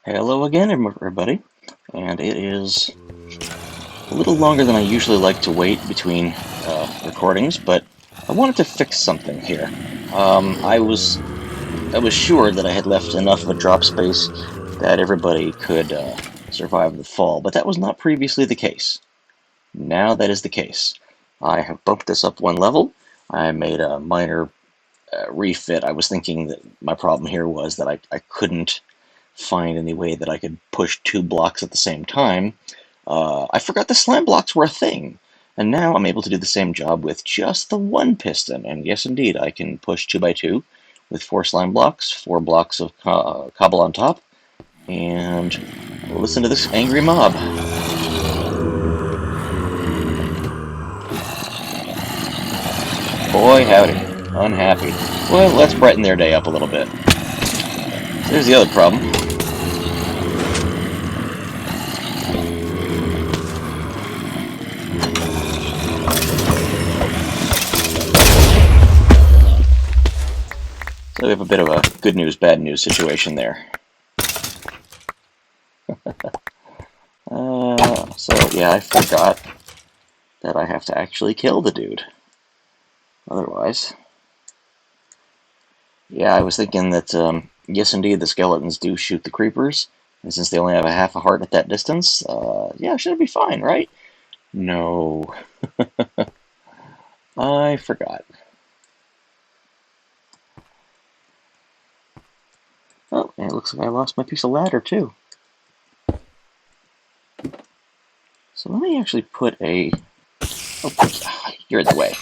Hello again, everybody. And it is a little longer than I usually like to wait between recordings, but I wanted to fix something here. I was sure that I had left enough of a drop space that everybody could survive the fall, but that was not previously the case. Now that is the case. I have bumped this up one level. I made a minor refit. I was thinking that my problem here was that I couldn't find any way that I could push two blocks at the same time. I forgot the slam blocks were a thing, and now I'm able to do the same job with just the one piston. And yes, indeed, I can push 2x2 with 4 slime blocks, 4 blocks of cobble on top, and listen to this angry mob. Boy, howdy. Unhappy. Well, let's brighten their day up a little bit. There's the other problem. So we have a bit of a good news, bad news situation there. So yeah, I forgot that I have to actually kill the dude. Otherwise, yeah, I was thinking that, yes, indeed, the skeletons do shoot the creepers, and since they only have a half a heart at that distance, yeah, should be fine, right? No. I forgot. Oh, and it looks like I lost my piece of ladder, too. So let me actually put a... Oh, you're in the way.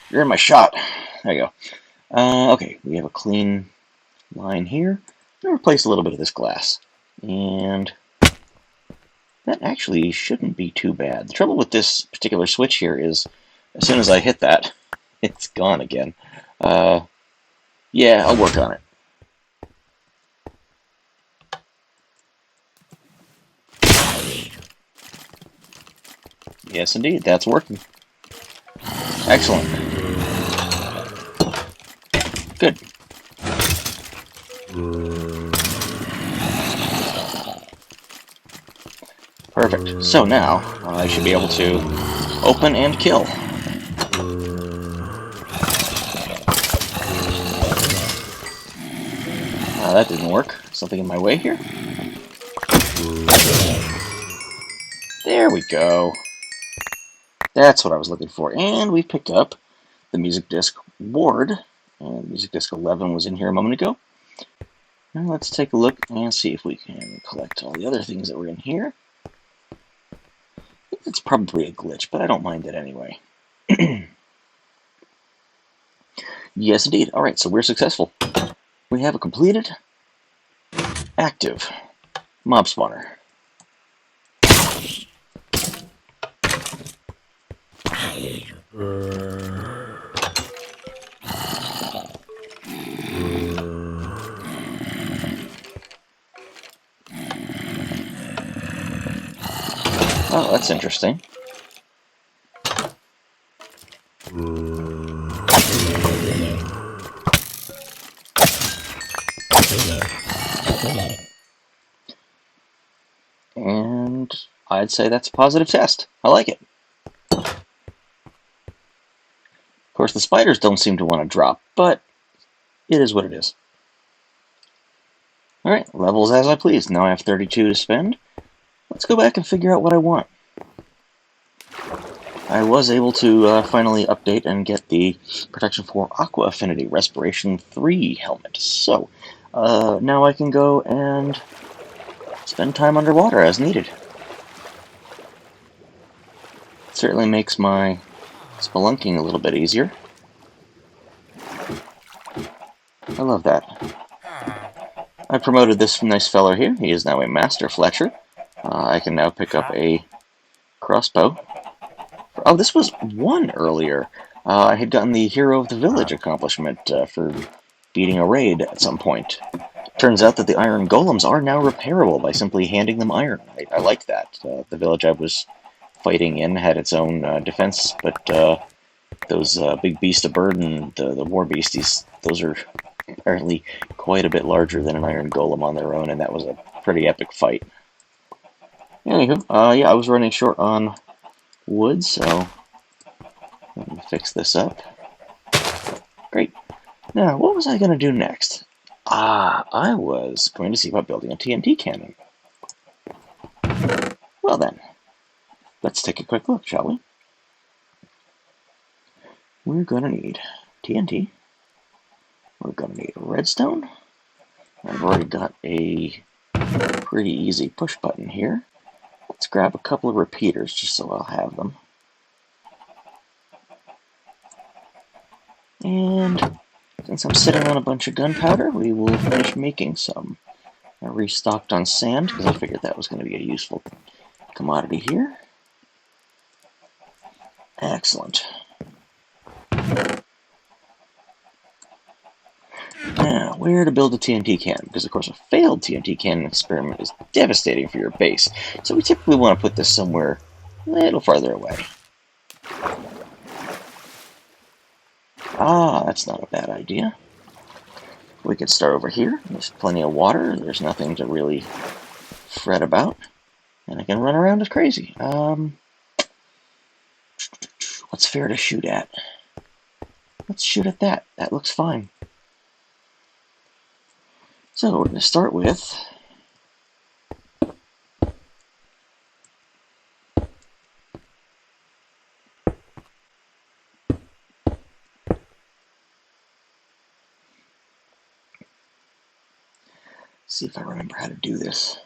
You're in my shot. There you go. Okay, we have a clean line here. I'm going to replace a little bit of this glass. And that actually shouldn't be too bad. The trouble with this particular switch here is, as soon as I hit that, it's gone again. Yeah, I'll work on it. Yes, indeed, that's working. Excellent. Good. Perfect. So now, I should be able to open and kill. That didn't work. Something in my way here? There we go. That's what I was looking for. And we picked up the music disc ward. And music disc 11 was in here a moment ago. Now let's take a look and see if we can collect all the other things that were in here. I think it's probably a glitch, but I don't mind it anyway. Yes, indeed. Alright, so we're successful. We have a completed, active mob spawner. Oh, that's interesting. And I'd say that's a positive test. I like it. Of course, the spiders don't seem to want to drop, but it is what it is. Alright, levels as I please. Now I have 32 to spend. Let's go back and figure out what I want. I was able to finally update and get the Protection 4 Aqua Affinity Respiration 3 helmet. So, now I can go and spend time underwater as needed. It certainly makes my spelunking a little bit easier. I love that. I promoted this nice fellow here. He is now a Master Fletcher. I can now pick up a crossbow. Oh, this was one earlier. I had gotten the Hero of the Village accomplishment for beating a raid at some point. Turns out that the iron golems are now repairable by simply handing them iron. I like that. The village I was fighting in had its own defense, but those big beast of burden, the war beasties, those are apparently quite a bit larger than an iron golem on their own, and that was a pretty epic fight. Anywho, yeah, I was running short on wood, so let me fix this up. Great. Now, what was I going to do next? I was going to see about building a TNT cannon. Well then, let's take a quick look, shall we? We're going to need TNT. We're going to need redstone. I've already got a pretty easy push button here. Let's grab a couple of repeaters just so I'll have them. And since I'm sitting on a bunch of gunpowder, we will finish making some. I restocked on sand because I figured that was going to be a useful commodity here. Excellent. Now, where to build a TNT cannon? Because, of course, a failed TNT cannon experiment is devastating for your base. So we typically want to put this somewhere a little farther away. That's not a bad idea. We could start over here. There's plenty of water. There's nothing to really fret about. And I can run around as crazy. What's fair to shoot at? Let's shoot at that. That looks fine. So we're going to start with see if I remember how to do this.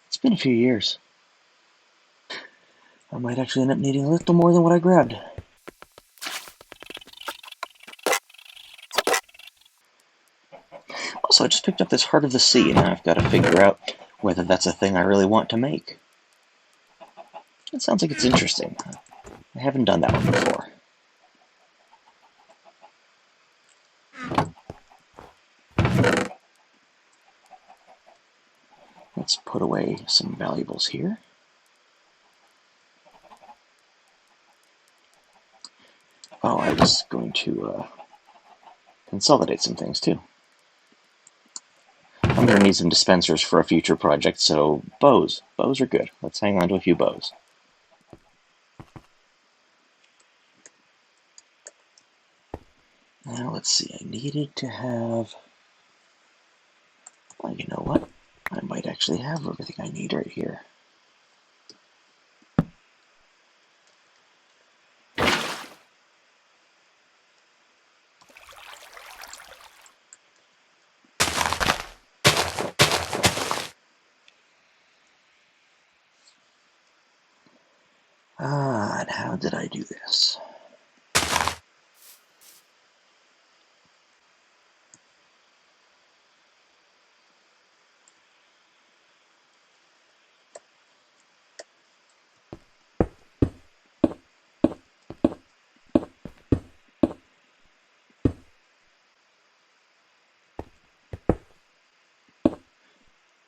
It's been a few years. I might actually end up needing a little more than what I grabbed. Also, I just picked up this Heart of the Sea, and now I've got to figure out whether that's a thing I really want to make. It sounds like it's interesting. I haven't done that one before. Let's put away some valuables here. Oh, I was going to consolidate some things too. I'm going to need some dispensers for a future project, so bows. Bows are good. Let's hang on to a few bows. Now, let's see. I needed to have... Well, you know what? I might actually have everything I need right here. And how did I do this?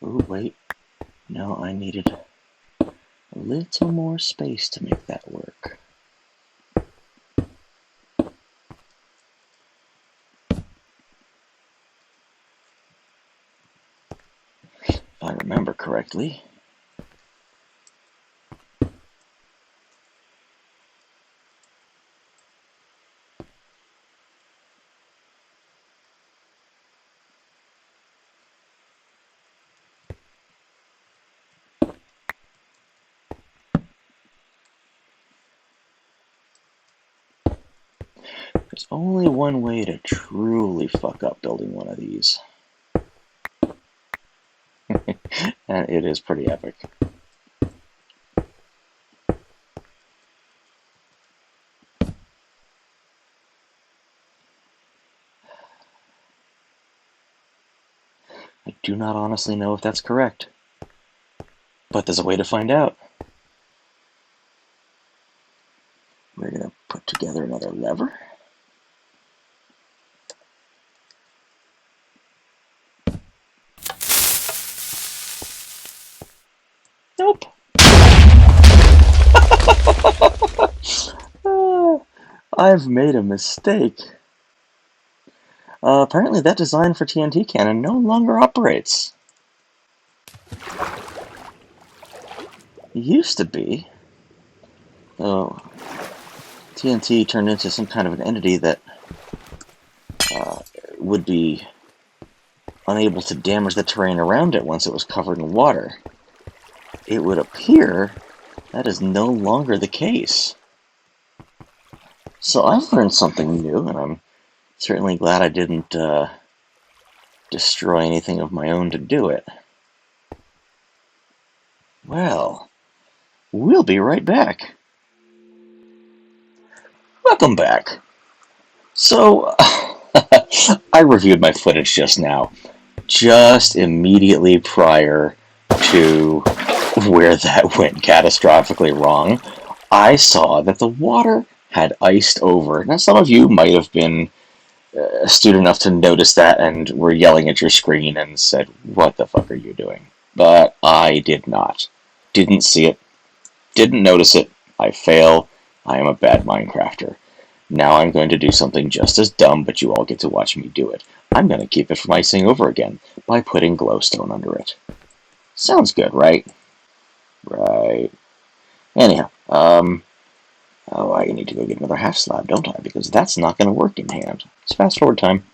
Oh, wait. No, I needed a little more space to make that work. If I remember correctly. There's only one way to truly fuck up building one of these. And it is pretty epic. I do not honestly know if that's correct, but there's a way to find out. We're going to put together another lever. Nope. I've made a mistake. Apparently that design for TNT cannon no longer operates. used to be, though TNT turned into some kind of an entity that would be unable to damage the terrain around it once it was covered in water. It would appear that is no longer the case. So I've learned something new, and I'm certainly glad I didn't destroy anything of my own to do it. Well, we'll be right back. Welcome back. So, I reviewed my footage just now, just immediately prior to where that went catastrophically wrong. I saw that the water had iced over. Now, some of you might have been astute enough to notice that and were yelling at your screen and said, "What the fuck are you doing?" But I did not. Didn't see it. Didn't notice it. I fail. I am a bad Minecrafter. Now I'm going to do something just as dumb, but you all get to watch me do it. I'm going to keep it from icing over again by putting glowstone under it. Sounds good, right? Right. Anyhow, oh, I need to go get another half slab, don't I? Because that's not going to work in hand. It's fast forward time.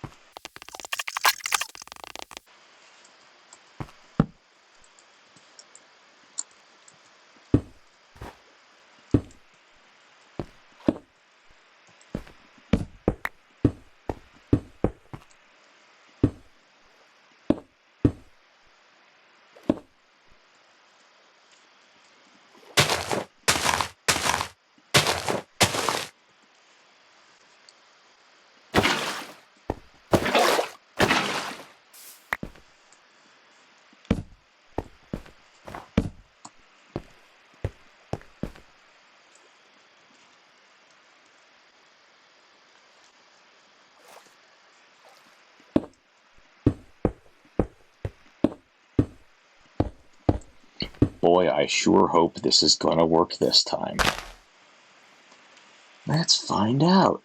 Boy, I sure hope this is gonna work this time. Let's find out.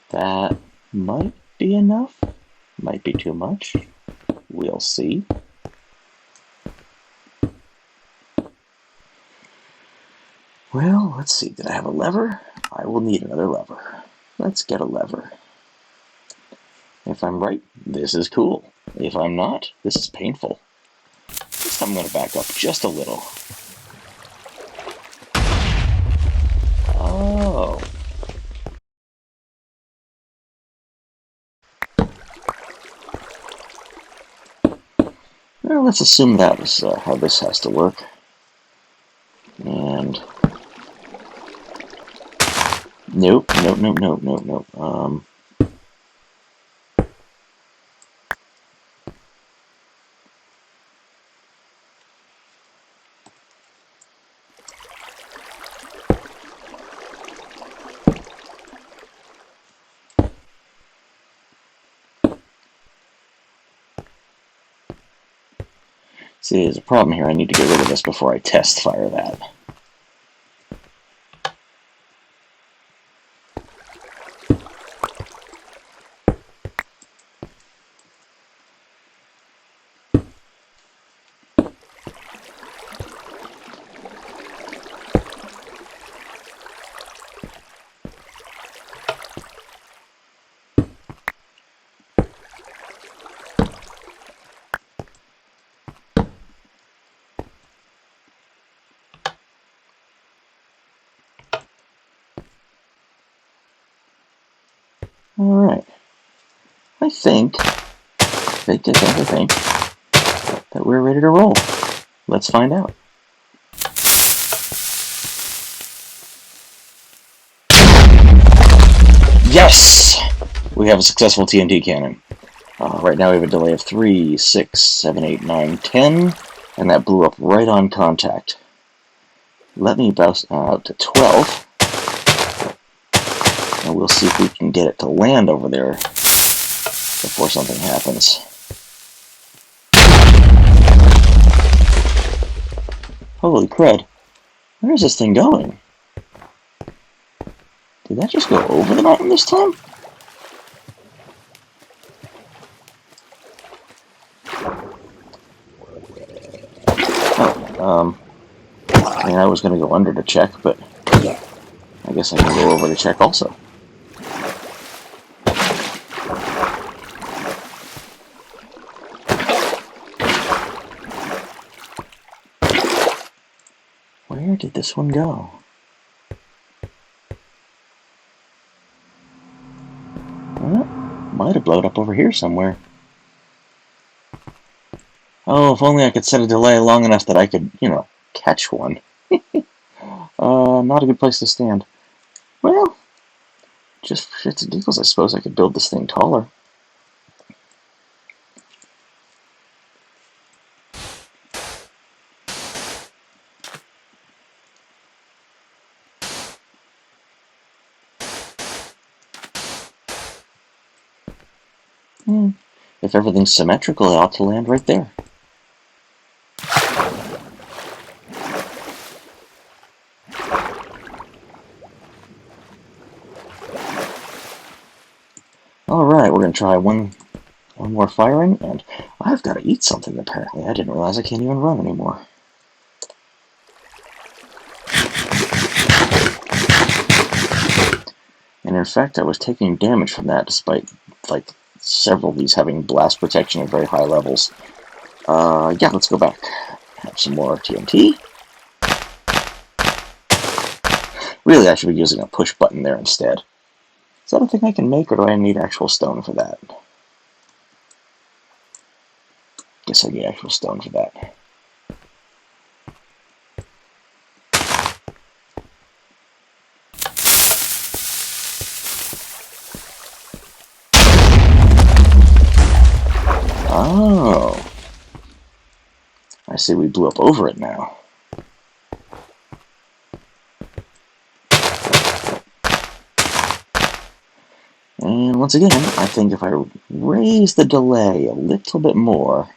That might be enough. Might be too much. We'll see. Well, let's see. Did I have a lever? I will need another lever. Let's get a lever. If I'm right, this is cool. If I'm not, this is painful. This time I'm going to back up just a little. Oh. Well, let's assume that was how this has to work. And nope. See, there's a problem here. I need to get rid of this before I test fire that. Alright. I think that we're ready to roll. Let's find out. Yes! We have a successful TNT cannon. Right now we have a delay of 3, 6, 7, 8, 9, 10, and that blew up right on contact. Let me bounce out to 12, and we'll see if we can get it to land over there before something happens. Holy crud. Where is this thing going? Did that just go over the mountain this time? Oh, I mean, I was going to go under to check, but I guess I can go over to check also. Where did this one go? Well, might have blown up over here somewhere. Oh, if only I could set a delay long enough that I could, catch one. Not a good place to stand. Well, just for shits and giggles, I suppose I could build this thing taller. If everything's symmetrical, it ought to land right there. Alright, we're going to try one more firing, and I've got to eat something apparently. I didn't realize I can't even run anymore. And in fact, I was taking damage from that despite, like, several of these having blast protection at very high levels. Yeah, let's go back. Have some more TNT. Really, I should be using a push button there instead. Is that a thing I can make, or do I need actual stone for that? Guess I need actual stone for that. Oh. I see we blew up over it now. And once again, I think if I raise the delay a little bit more,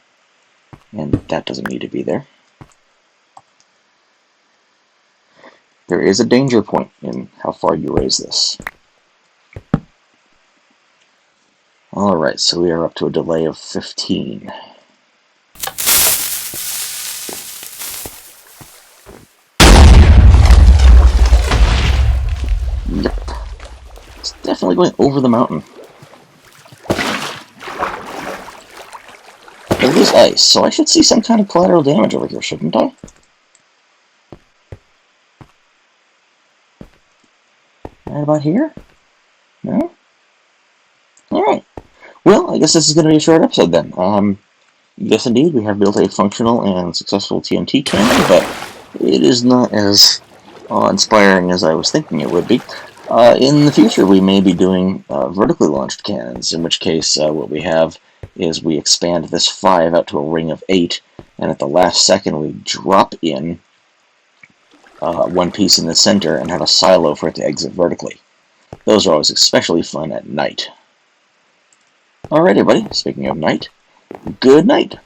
and that doesn't need to be there, there is a danger point in how far you raise this. Alright, so we are up to a delay of 15. Yep. It's definitely going over the mountain. It is ice, so I should see some kind of collateral damage over here, shouldn't I? Right about here? No? Alright. Well, I guess this is going to be a short episode then. Yes, indeed, we have built a functional and successful TNT cannon, but it is not as awe-inspiring as I was thinking it would be. In the future, we may be doing vertically launched cannons, in which case what we have is we expand this 5 out to a ring of 8, and at the last second we drop in one piece in the center and have a silo for it to exit vertically. Those are always especially fun at night. Alright, everybody, speaking of night, good night.